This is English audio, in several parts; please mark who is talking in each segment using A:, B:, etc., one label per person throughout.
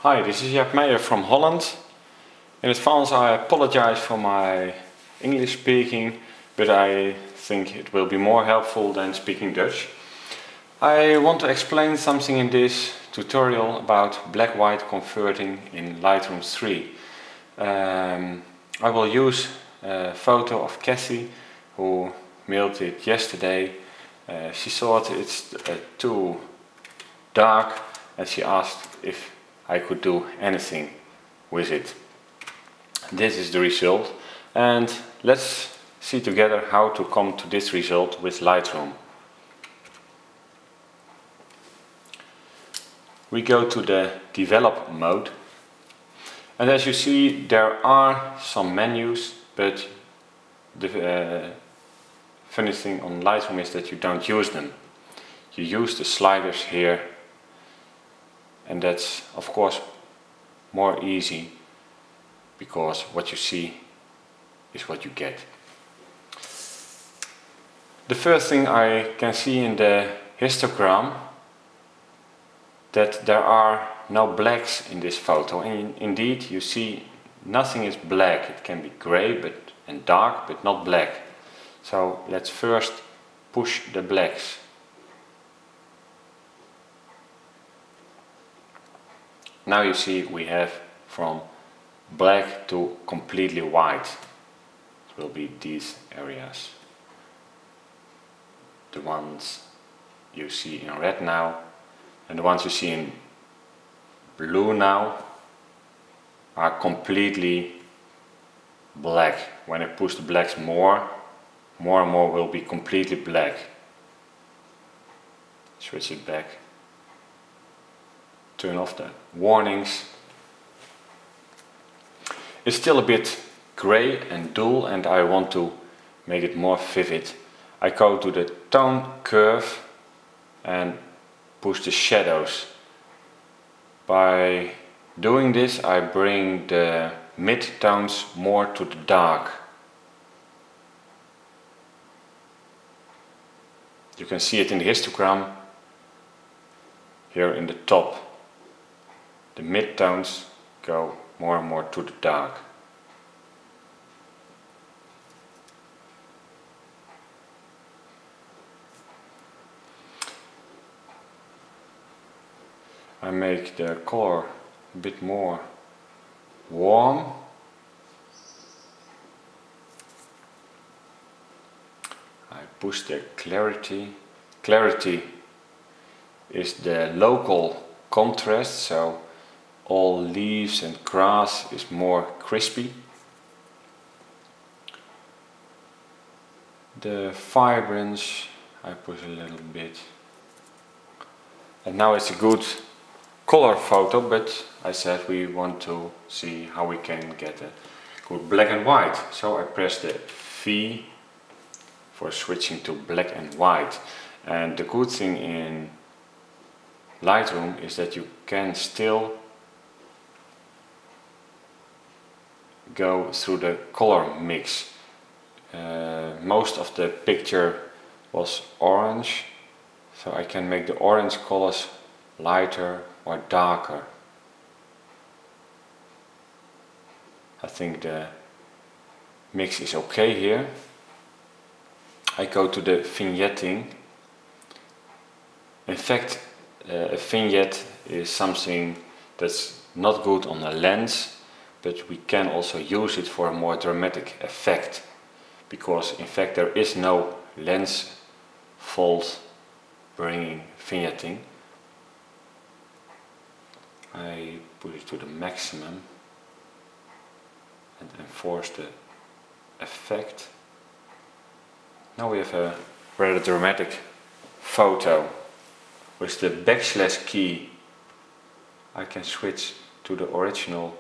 A: Hi, this is Jaap Meijer from Holland. In advance I apologize for my English speaking, but I think it will be more helpful than speaking Dutch. I want to explain something in this tutorial about black-white converting in Lightroom 3. I will use a photo of Cassie, who mailed it yesterday. She thought it's too dark and she asked if I could do anything with it. This is the result, and let's see together how to come to this result with Lightroom. We go to the develop mode, and as you see there are some menus, but the funny thing on Lightroom is that you don't use them. You use the sliders here, and that's of course more easy because what you see is what you get. The first thing I can see in the histogram that there are no blacks in this photo, and indeed you see nothing is black. It can be grey and dark, but not black. So let's first push the blacks. Now you see we have from black to completely white. It will be these areas. The ones you see in red now and the ones you see in blue now are completely black. When I push the blacks more and more will be completely black. Switch it back. Turn off the warnings. It's still a bit grey and dull, and I want to make it more vivid. I go to the tone curve and push the shadows. By doing this I bring the mid-tones more to the dark. You can see it in the histogram here in the top. The mid-tones go more and more to the dark. I make the color a bit more warm. I push the clarity. Clarity is the local contrast, so all leaves and grass is more crispy. The vibrance I push a little bit. And now it's a good color photo, but I said we want to see how we can get a good black and white. So I press the V for switching to black and white. And the good thing in Lightroom is that you can still go through the color mix. Most of the picture was orange, so I can make the orange colors lighter or darker. I think the mix is okay here. I go to the vignetting. In fact, a vignette is something that's not good on a lens, but we can also use it for a more dramatic effect, because in fact there is no lens fault bringing vignetting. I put it to the maximum and enforce the effect. Now we have a rather dramatic photo. With the backslash key I can switch to the original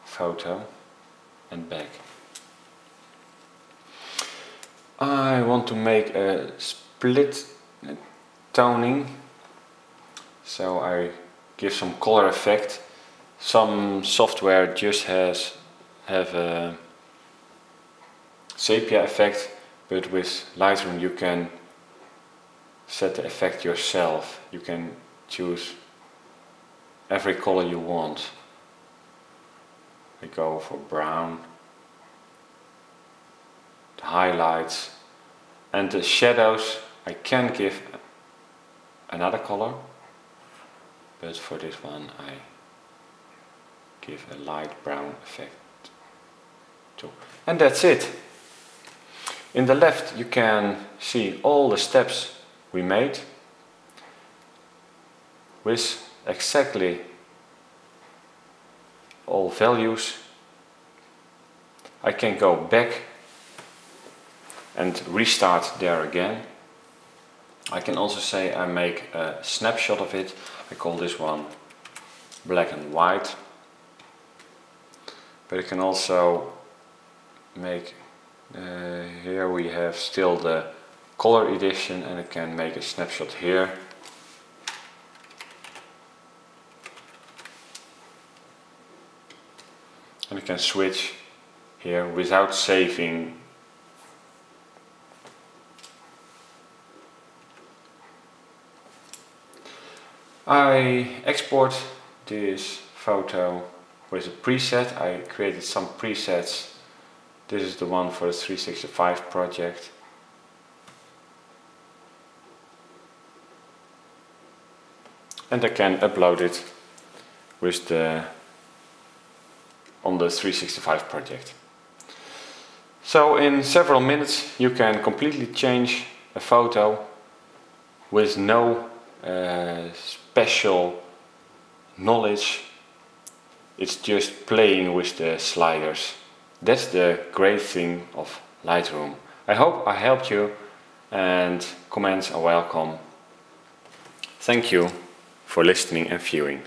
A: photo and back. I want to make a split toning, so I give some color effect. Some software just have a sepia effect, but with Lightroom you can set the effect yourself. You can choose every color you want. I go for brown, the highlights, and the shadows I can give another color, but for this one I give a light brown effect too. And that's it. In the left you can see all the steps we made with exactly all values. I can go back and restart there again. I can also say I make a snapshot of it. I call this one black and white. But I can also make, here we have still the color edition, and I can make a snapshot here. And I can switch here without saving. I export this photo with a preset. I created some presets. This is the one for the 365 project. And I can upload it with on the 365 project. So in several minutes you can completely change a photo with no special knowledge. It's just playing with the sliders. That's the great thing of Lightroom. I hope I helped you, and comments are welcome. Thank you for listening and viewing.